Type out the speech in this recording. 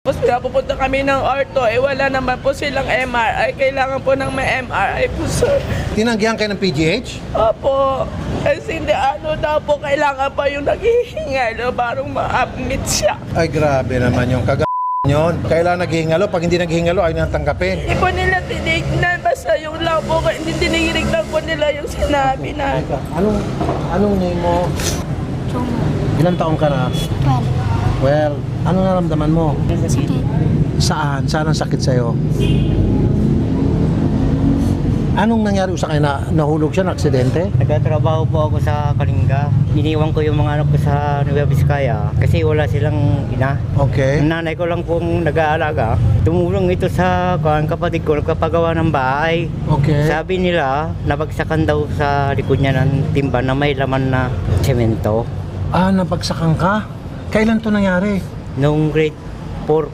Tapos pinapupunta kami ng orto, wala naman po silang MRI. Kailangan po ng may MRI po, sir. Tinanggihan kayo ng PGH? Opo. Kasi hindi daw po, kailangan pa yung naghihingalo, parang ma-admit siya. Ay, grabe naman yung yun. Kailangan naghihingalo. Pag hindi naghihingalo, ayaw nang tanggapin. Hindi po nila tinignan, basta yung lang po, hindi tinigirig lang po nila yung sinabi na. Anong name mo? Chungo. Ilang taon ka na? 12. Well, ano naramdaman mo? Sakit. Saan? Saan ang sakit sa'yo? Anong nangyari sa kanya? Nahulog siya, na aksidente? Nagtatrabaho po ako sa Kalinga. Iniwan ko yung mga anak ko sa Nueva Vizcaya kasi wala silang ina. Okay. Ang nanay ko lang pong nag-aalaga. Tumulong ito sa kapatid ko, nagpapagawa ng bahay. Okay. Sabi nila, nabagsakan daw sa likod niya ng timba na may laman na semento. Napagsakan ka? Kailan to nangyari? Noong grade 4